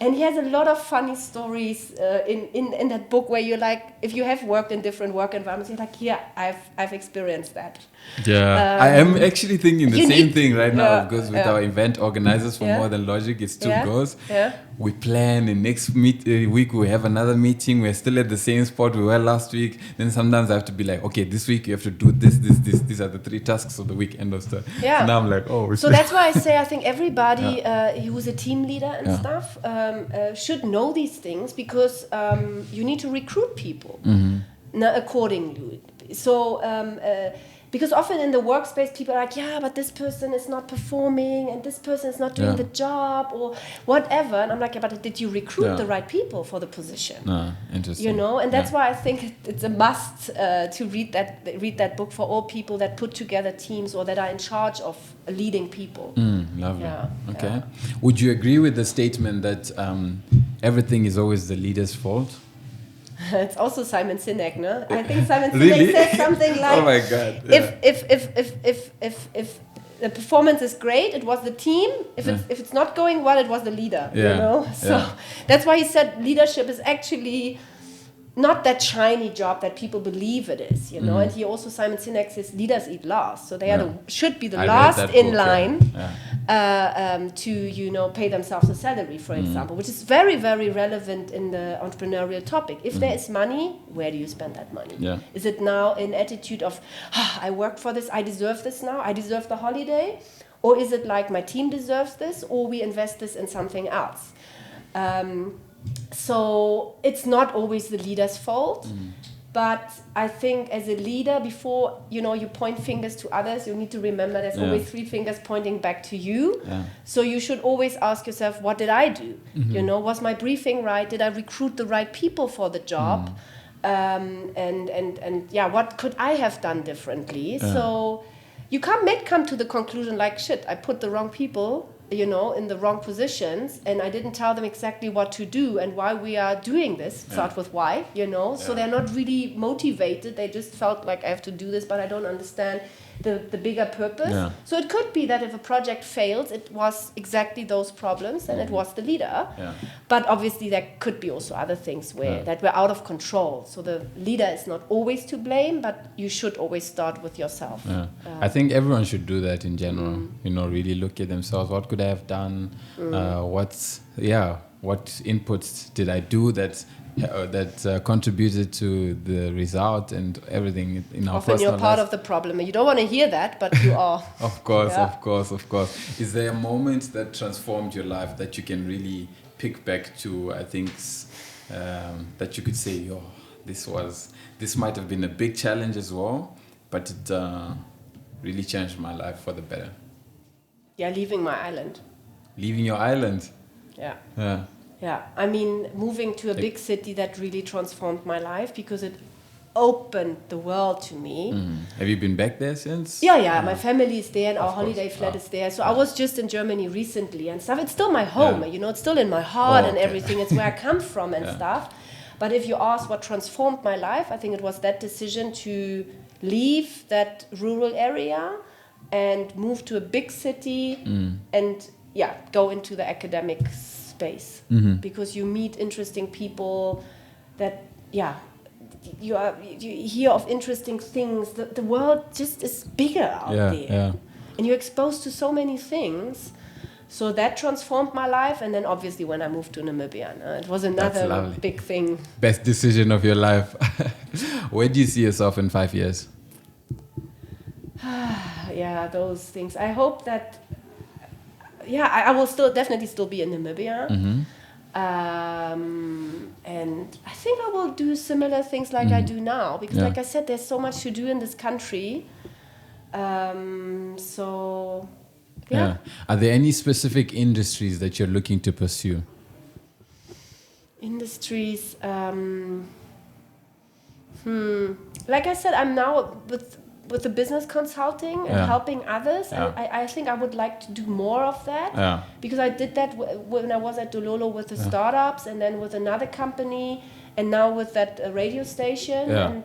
B: And he has a lot of funny stories in that book where you're like, if you have worked in different work environments, you're like, yeah, I've experienced that.
A: Yeah, I am actually thinking the same thing right now because with our event organizers for More Than Logic, it's two goals. We plan and next week we have another meeting. We're still at the same spot we were last week. Then sometimes I have to be like, okay, this week you have to do this. These are the 3 tasks of the week, end of stuff. Yeah. And now I'm like, oh.
B: So that's why I say I think everybody who's a team leader and stuff should know these things because you need to recruit people accordingly. So because often in the workspace people are like, yeah, but this person is not performing and this person is not doing the job or whatever. And I'm like, yeah, but did you recruit the right people for the position?
A: Interesting.
B: You know, and that's why I think it's a must to read that book for all people that put together teams or that are in charge of leading people.
A: Lovely. Okay. Would you agree with the statement that everything is always the leader's fault?
B: It's also Simon Sinek, no? I think Simon Sinek says something like,
A: "Oh my God!
B: If the performance is great, it was the team. If it's not going well, it was the leader. You know. So that's why he said leadership is actually not that shiny job that people believe it is. You know. And he also Simon Sinek says leaders eat last, so they should be the last in line to pay themselves a salary, for example, which is very, very relevant in the entrepreneurial topic. If there is money, where do you spend that money? Is it now an attitude of I worked for this, I deserve this now, I deserve the holiday, or is it like my team deserves this, or we invest this in something else? So it's not always the leader's fault. But I think as a leader, before you point fingers to others, you need to remember there's always 3 fingers pointing back to you. So you should always ask yourself, what did I do? You know, was my briefing right? Did I recruit the right people for the job? What could I have done differently? So you may come to the conclusion like, shit, I put the wrong people, in the wrong positions, and I didn't tell them exactly what to do and why we are doing this. Start with why, so they're not really motivated. They just felt like I have to do this, but I don't understand the bigger purpose.
A: Yeah.
B: So it could be that if a project fails, it was exactly those problems and it was the leader.
A: Yeah.
B: But obviously there could be also other things that were out of control. So the leader is not always to blame, but you should always start with yourself.
A: Yeah. I think everyone should do that in general. Really look at themselves. What could I have done? What inputs did I do that contributed to the result and everything in our
B: Often
A: personal
B: you're part
A: lives?
B: of the problem. You don't want to hear that, but you are.
A: Of course. Is there a moment that transformed your life that you can really pick back to? I think that you could say, this might have been a big challenge as well, but it really changed my life for the better.
B: Yeah, leaving my island.
A: Leaving your island?
B: Yeah. Yeah, I mean, moving to a big city, that really transformed my life because it opened the world to me.
A: Have you been back there since?
B: Yeah. My family is there and our holiday flat is there. So I was just in Germany recently and stuff. It's still my home, it's still in my heart and everything. It's where I come from and stuff. But if you ask what transformed my life, I think it was that decision to leave that rural area and move to a big city and go into the academic space because you meet interesting people that you hear of interesting things. The world just is bigger out there and you're exposed to so many things. So that transformed my life. And then obviously when I moved to Namibia, it was another big thing.
A: Best decision of your life. Where do you see yourself in 5 years?
B: Those things. I hope that I will definitely still be in Namibia. And I think I will do similar things like I do now. Because like I said, there's so much to do in this country. Are
A: there any specific industries that you're looking to pursue?
B: Industries... Like I said, I'm now with the business consulting and helping others. And I think I would like to do more of that because I did that when I was at Dololo with the startups and then with another company and now with that radio station.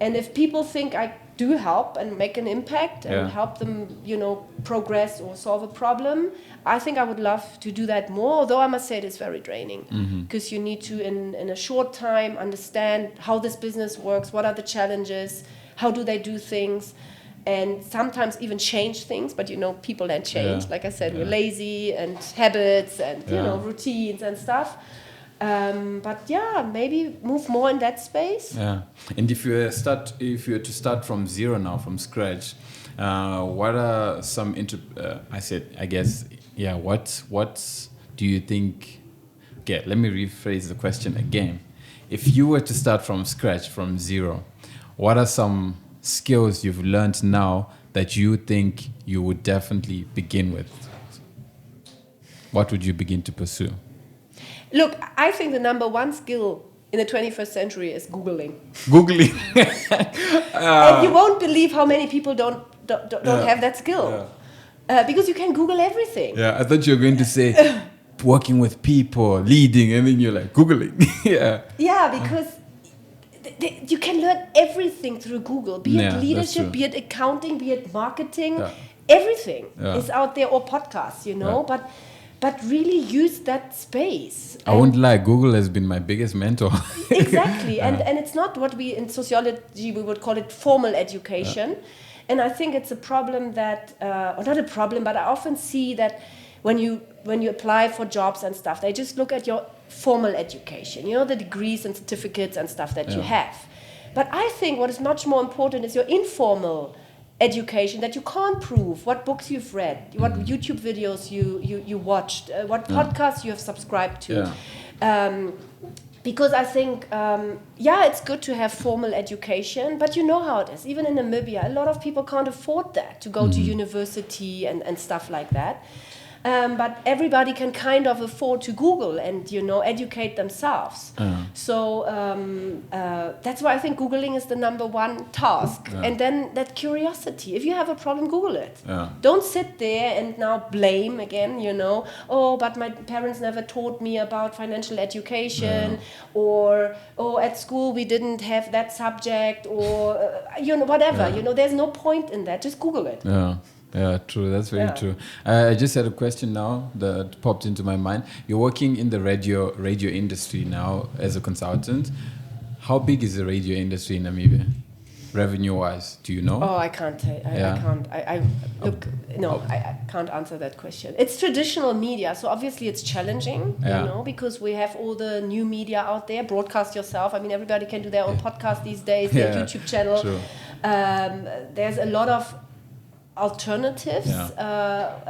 B: And if people think I do help and make an impact and help them, progress or solve a problem, I think I would love to do that more, although I must say it is very draining because you need to, in a short time, understand how this business works, what are the challenges, how do they do things, and sometimes even change things, but people then change. Like I said, we're lazy and habits and, routines and stuff. But maybe move more in that space. Yeah,
A: and if you were to start from zero now, from scratch, what are some what do you think? Okay, let me rephrase the question again. If you were to start from scratch, from zero, what are some skills you've learned now that you think you would definitely begin with? What would you begin to pursue?
B: Look, I think the number one skill in the 21st century is Googling. And you won't believe how many people don't have that skill. Because you can Google everything.
A: Yeah, I thought you were going to say working with people, leading, and then you're like, Googling.
B: Yeah, because you can learn everything through Google, be it leadership, be it accounting, be it marketing, everything is out there, or podcasts, but really use that space.
A: I won't lie, Google has been my biggest mentor.
B: Exactly, and it's not what we in sociology we would call it formal education. And I think it's a problem that, or not a problem, but I often see that when you apply for jobs and stuff, they just look at your formal education, the degrees and certificates and stuff that you have. But I think what is much more important is your informal education, that you can't prove what books you've read, what YouTube videos you watched, what podcasts you have subscribed to. Because I think, it's good to have formal education, but you know how it is. Even in Namibia, a lot of people can't afford that, to go to university and stuff like that. but everybody can kind of afford to Google and, educate themselves. So that's why I think Googling is the number one task. And then that curiosity. If you have a problem, Google it. Don't sit there and now blame again, oh, but my parents never taught me about financial education, or, oh, at school we didn't have that subject, or, whatever. There's no point in that. Just Google it.
A: Yeah, true. That's very true. I just had a question now that popped into my mind. You're working in the radio industry now as a consultant. How big is the radio industry in Namibia, revenue-wise? Do you know?
B: Oh, I can't tell. I can't. I can't answer that question. It's traditional media, so obviously it's challenging, because we have all the new media out there. Broadcast yourself. I mean, everybody can do their own podcast these days, their YouTube channel.
A: True.
B: There's a lot of alternatives,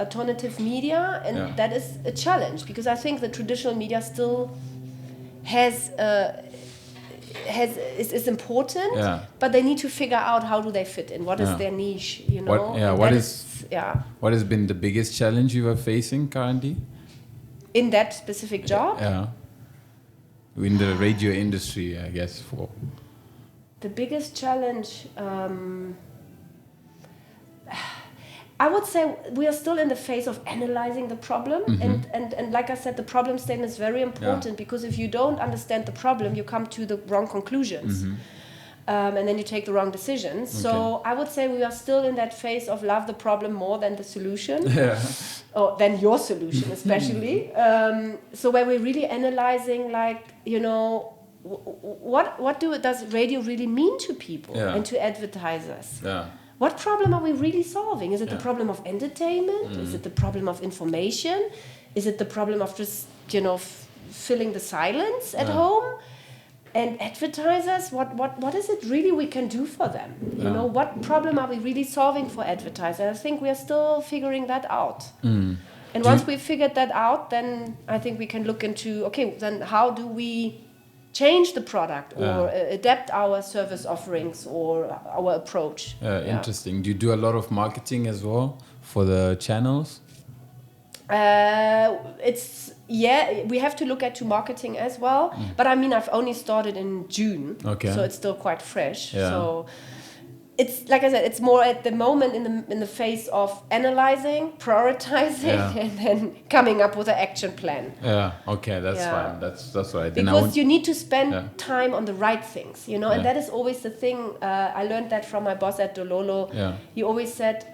B: alternative media, and that is a challenge, because I think the traditional media still is important, but they need to figure out how do they fit in, what is their niche, What
A: has been the biggest challenge you are facing currently
B: in that specific job?
A: In the radio industry, I guess. For
B: the biggest challenge, I would say we are still in the phase of analyzing the problem, and like I said, the problem statement is very important, because if you don't understand the problem, you come to the wrong conclusions, and then you take the wrong decisions. So I would say we are still in that phase of love the problem more than the solution, or than your solution especially. So where we're really analyzing, what does radio really mean to people and to advertisers? What problem are we really solving? Is it the problem of entertainment? Is it the problem of information? Is it the problem of just, filling the silence at home? And advertisers, what is it really we can do for them? What problem are we really solving for advertisers? I think we are still figuring that out. And once we've figured that out, then I think we can look into, okay, then how do we change the product or adapt our service offerings or our approach.
A: Interesting. Do you do a lot of marketing as well for the channels?
B: We have to look at marketing as well. But I mean, I've only started in June, so it's still quite fresh. So it's, like I said, it's more at the moment in the phase of analyzing, prioritizing, and then coming up with an action plan.
A: That's fine. That's right.
B: Because you need to spend time on the right things, and that is always the thing. I learned that from my boss at Dololo. He always said,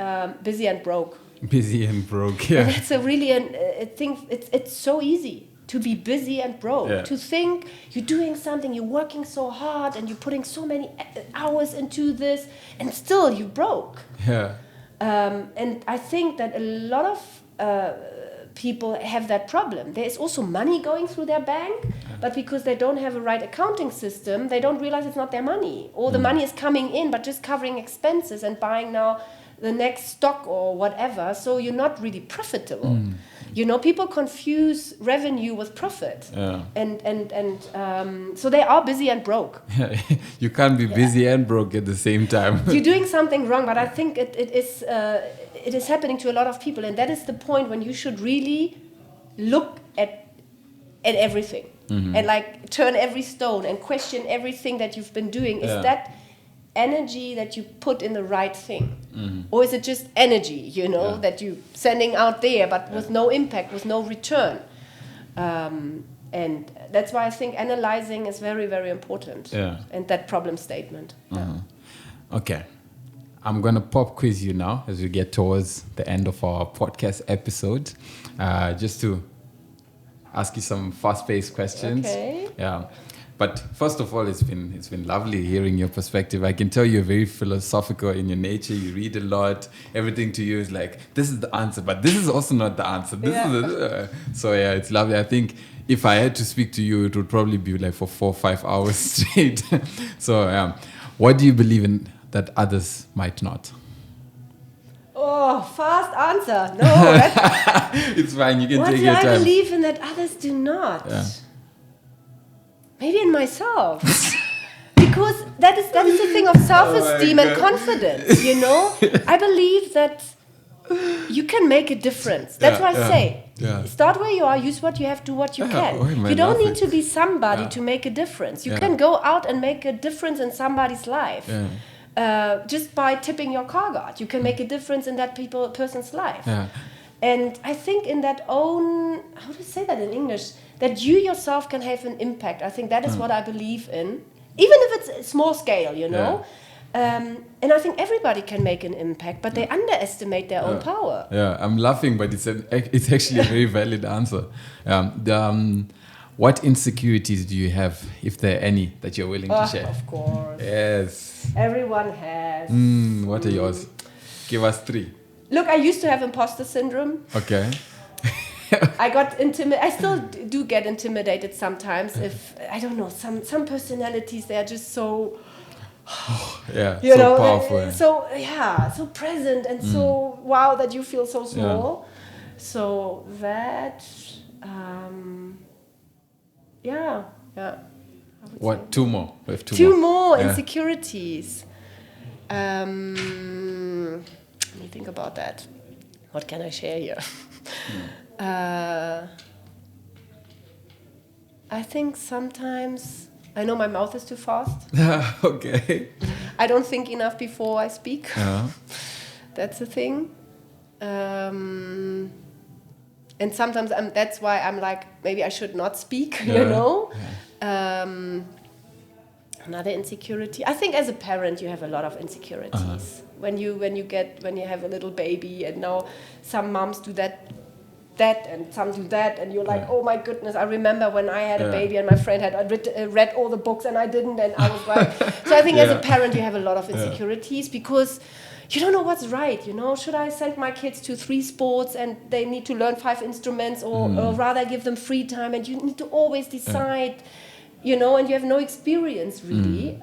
B: busy and broke.
A: Busy and broke,
B: And that's a really a thing. It's so easy to be busy and broke, to think you're doing something, you're working so hard and you're putting so many hours into this, and still you broke. And I think that a lot of people have that problem. There is also money going through their bank, but because they don't have a right accounting system, they don't realize it's not their money. Or the money is coming in, but just covering expenses and buying now the next stock or whatever, so you're not really profitable. People confuse revenue with profit, and so they are busy and broke.
A: You can't be busy and broke at the same time.
B: You're doing something wrong, but I think it is happening to a lot of people, and that is the point when you should really look at everything and turn every stone and question everything that you've been doing. Is that energy that you put in the right thing, or is it just energy that you're sending out there but with no impact, with no return? And that's why I think analyzing is very, very important, and that problem statement.
A: Okay, I'm gonna pop quiz you now as we get towards the end of our podcast episode, just to ask you some fast-paced questions. But first of all, it's been lovely hearing your perspective. I can tell you're very philosophical in your nature. You read a lot. Everything to you is like, this is the answer, but this is also not the answer. So it's lovely. I think if I had to speak to you, it would probably be like for 4 or 5 hours straight. So what do you believe in that others might not?
B: Oh, fast answer. No,
A: it's fine. You can take your time.
B: What do I believe in that others do not? Maybe in myself. Because that is the thing of self-esteem and confidence, I believe that you can make a difference. That's what I say.
A: Yeah.
B: Start where you are, use what you have, do what you can. You don't need to be somebody to make a difference. You can go out and make a difference in somebody's life. Just by tipping your car guard. You can make a difference in that person's life. And I think in that own, how do you say that in English? That you yourself can have an impact. I think that is what I believe in. Even if it's a small scale, you know. And I think everybody can make an impact, but they underestimate their own power. Yeah,
A: I'm laughing, but it's actually a very valid answer. What insecurities do you have, if there are any, that you're willing to share?
B: Of course.
A: Yes.
B: Everyone has.
A: What are yours? Give us 3.
B: Look, I used to have imposter syndrome.
A: Okay.
B: I got intimidated. I still do get intimidated sometimes. If I don't know, some personalities, they are just so. You know,
A: powerful.
B: So present and so wow that you feel so small. So that,
A: What?
B: say.
A: 2 more. We have 2 more.
B: 2 more insecurities. Let me think about that. What can I share here? I think sometimes I know my mouth is too fast.
A: Okay.
B: I don't think enough before I speak. That's the thing. And sometimes that's why I'm like, maybe I should not speak, you know? Another insecurity. I think as a parent you have a lot of insecurities. When you have a little baby, and now some moms do that and some do that, and you're like, oh my goodness. I remember when I had a baby and my friend had read all the books and I didn't, and I was like, so I think as a parent you have a lot of insecurities because you don't know what's right, you know. Should I send my kids to 3 sports and they need to learn 5 instruments, or rather give them free time, and you need to always decide, you know, and you have no experience really.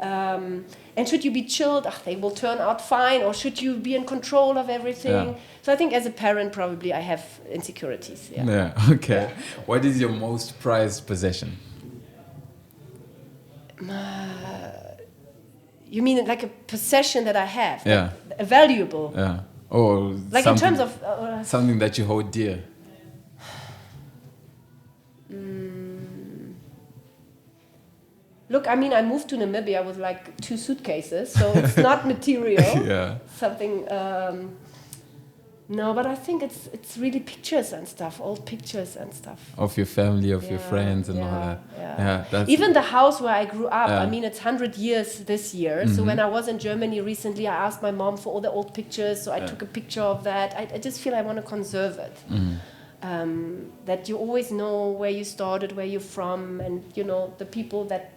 B: And should you be chilled? They will turn out fine, or should you be in control of everything? So I think as a parent, probably I have insecurities.
A: Okay. What is your most prized possession?
B: You mean like a possession that I have? Like a valuable?
A: Or
B: like in terms of...
A: something that you hold dear.
B: Look, I mean, I moved to Namibia with like 2 suitcases, so it's not material. Something... no, but I think it's really pictures and stuff, old pictures and stuff.
A: Of your family, of your friends and all that.
B: Even the house where I grew up, I mean, it's 100 years this year. So when I was in Germany recently, I asked my mom for all the old pictures, so I took a picture of that. I just feel I want to conserve it. That you always know where you started, where you're from, and, you know, the people that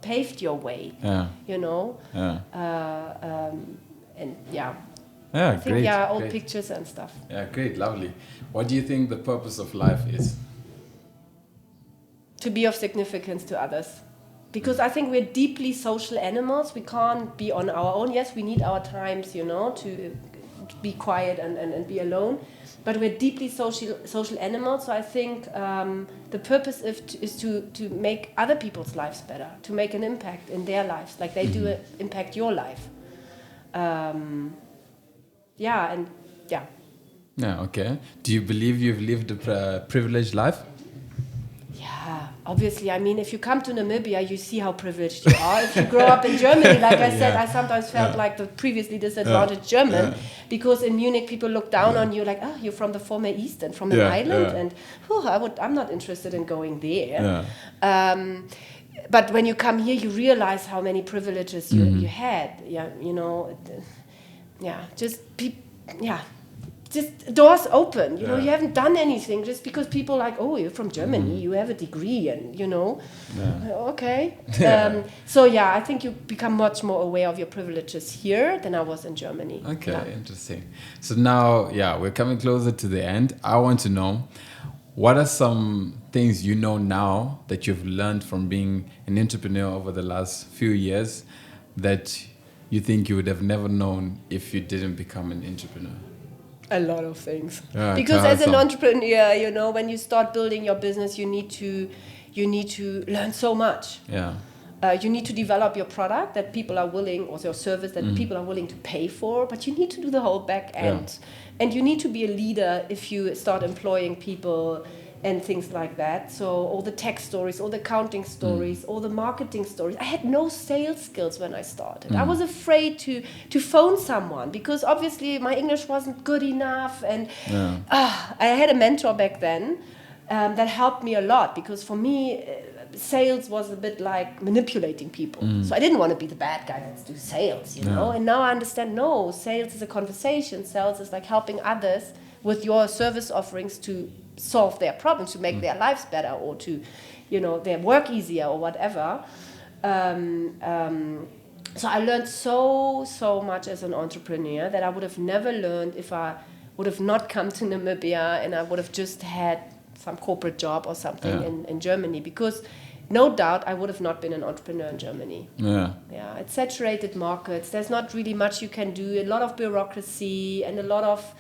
B: paved your way, you know. I think,
A: great.
B: old
A: great.
B: pictures and stuff.
A: Great, lovely. What do you think the purpose of life is?
B: To be of significance to others. Because I think we're deeply social animals. We can't be on our own. Yes, we need our times, you know, to be quiet and be alone. But we're deeply social animals. So I think the purpose is to make other people's lives better, to make an impact in their lives, like they do impact your life.
A: Okay. Do you believe you've lived a privileged life?
B: Yeah, obviously. I mean, if you come to Namibia, you see how privileged you are. If you grow up in Germany, like I said, I sometimes felt like the previously disadvantaged German, because in Munich people look down on you like, oh, you're from the former East and from an island, and I'm not interested in going there. But when you come here, you realize how many privileges you had. You know. Just doors open, you know, you haven't done anything just because people are like, oh, you're from Germany, you have a degree, and, you know, okay. I think you become much more aware of your privileges here than I was in Germany.
A: Okay, interesting. So now, we're coming closer to the end. I want to know, what are some things you know now that you've learned from being an entrepreneur over the last few years that you think you would have never known if you didn't become an entrepreneur?
B: A lot of things. Because as an entrepreneur, you know, when you start building your business, you need to learn so much. You need to develop your product that people are willing, or your service that people are willing to pay for, but you need to do the whole back end. Yeah. And you need to be a leader if you start employing people and things like that. So all the tech stories, all the accounting stories, all the marketing stories. I had no sales skills when I started. I was afraid to phone someone because obviously my English wasn't good enough. And I had a mentor back then that helped me a lot, because for me, sales was a bit like manipulating people. So I didn't want to be the bad guy that's do sales, you know. And now I understand, no, sales is a conversation. Sales is like helping others with your service offerings to solve their problems, to make their lives better, or to, you know, their work easier or whatever. So I learned so much as an entrepreneur that I would have never learned if I would have not come to Namibia and I would have just had some corporate job or something in Germany, because no doubt I would have not been an entrepreneur in Germany. Yeah, it's saturated markets. There's not really much you can do. A lot of bureaucracy and a lot of,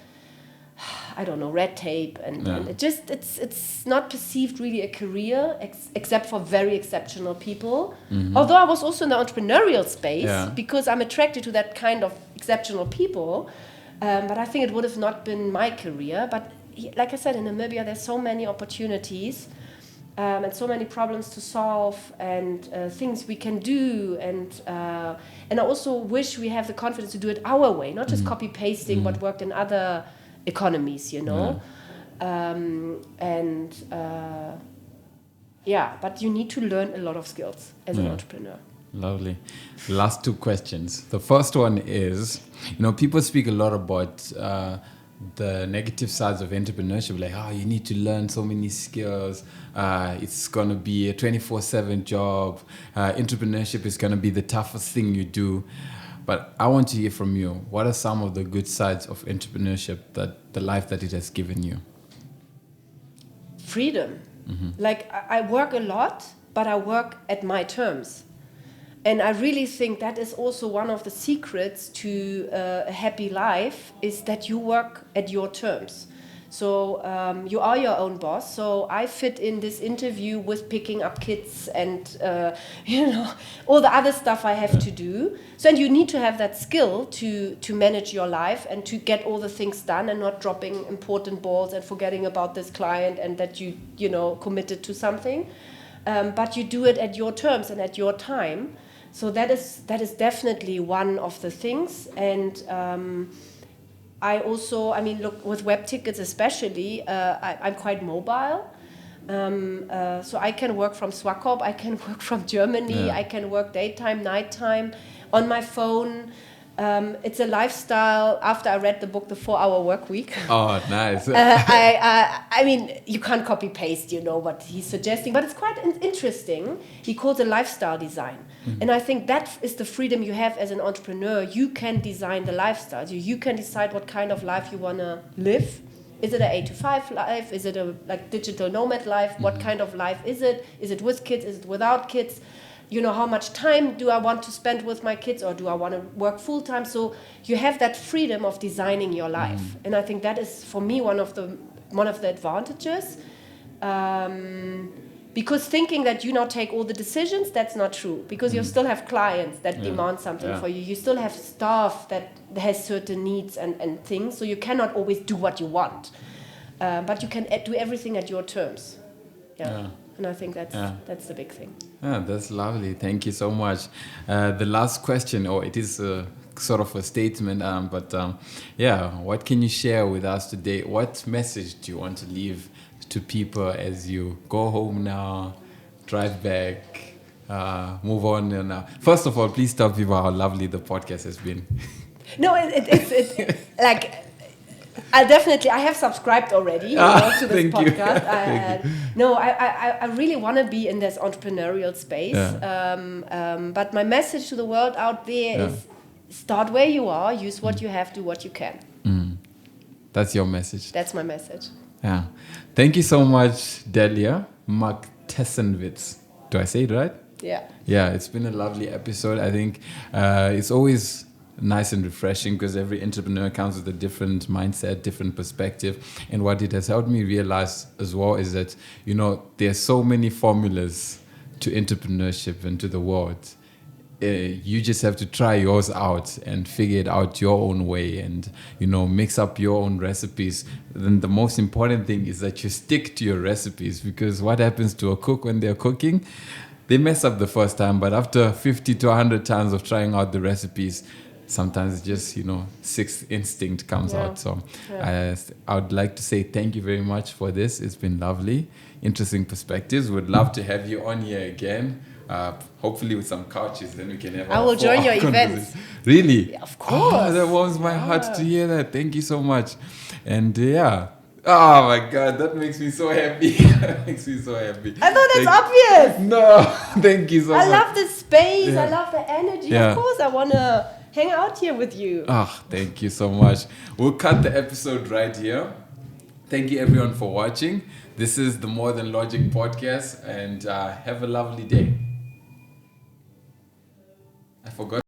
B: I don't know, red tape, and it's not perceived really a career, except for very exceptional people. Although I was also in the entrepreneurial space, because I'm attracted to that kind of exceptional people, but I think it would have not been my career. But like I said, in Namibia there's so many opportunities and so many problems to solve, and things we can do, and I also wish we have the confidence to do it our way, not just copy pasting what worked in other economies, you know. But you need to learn a lot of skills as an entrepreneur.
A: Lovely. Last two questions. The first one is, you know, people speak a lot about the negative sides of entrepreneurship, like, you need to learn so many skills, it's going to be a 24/7 job, entrepreneurship is going to be the toughest thing you do. But I want to hear from you. What are some of the good sides of entrepreneurship, that the life that it has given you?
B: Freedom. Like, I work a lot, but I work at my terms. And I really think that is also one of the secrets to a happy life, is that you work at your terms. So you are your own boss. So I fit in this interview with picking up kids and, you know, all the other stuff I have to do. So and you need to have that skill to manage your life and to get all the things done and not dropping important balls and forgetting about this client and that you know, committed to something. But you do it at your terms and at your time. So that is definitely one of the things. And I mean, look, with Webtickets especially, I'm quite mobile. So I can work from Swakop, I can work from Germany, I can work daytime, nighttime, on my phone. It's a lifestyle. After I read the book, The 4-Hour Work Week. Oh, nice. I mean, you can't copy paste, you know, what he's suggesting, but it's quite interesting. He calls it lifestyle design. And I think that is the freedom you have as an entrepreneur. You can design the lifestyle. You can decide what kind of life you want to live. Is it an 8-to-5 life? Is it a like digital nomad life? What kind of life is it? Is it with kids? Is it without kids? You know, how much time do I want to spend with my kids, or do I want to work full time? So you have that freedom of designing your life, and I think that is for me one of the advantages. Because thinking that you now take all the decisions, that's not true. Because you still have clients that demand something for you. You still have staff that has certain needs and things. So you cannot always do what you want, but you can do everything at your terms. And I think that's the big thing.
A: That's lovely. Thank you so much. The last question, it is sort of a statement, what can you share with us today? What message do you want to leave to people as you go home now, drive back, move on? And first of all, please tell people how lovely the podcast has been.
B: No, it's like, I have subscribed already to this podcast. I really want to be in this entrepreneurial space. But my message to the world out there is start where you are, use what you have, do what you can.
A: That's your message.
B: That's my message.
A: Yeah. Thank you so much, Delia Magg-Thesenvitz. Do I say it right?
B: Yeah.
A: Yeah, it's been a lovely episode. I think it's always nice and refreshing because every entrepreneur comes with a different mindset, different perspective. And what it has helped me realize as well is that, you know, there's so many formulas to entrepreneurship and to the world. You just have to try yours out and figure it out your own way, and mix up your own recipes. Then the most important thing is that you stick to your recipes, because what happens to a cook when they're cooking, they mess up the first time, but after 50 to 100 times of trying out the recipes, sometimes just sixth instinct comes out. So I would like to say thank you very much for this. It's been lovely, interesting perspectives. Would love to have you on here again. Hopefully with some couches, then we can have.
B: I will join your events.
A: Really?
B: Yeah, of course.
A: Oh, that warms my heart to hear that. Thank you so much. And oh my God, that makes me so happy. That makes me so happy.
B: I thought that's obvious.
A: No, thank you so much.
B: I love the space. I love the energy.
A: Yeah.
B: Of course, I want to hang out here with you.
A: Thank you so much. We'll cut the episode right here. Thank you everyone for watching. This is the More Than Logic podcast, and have a lovely day. I forgot.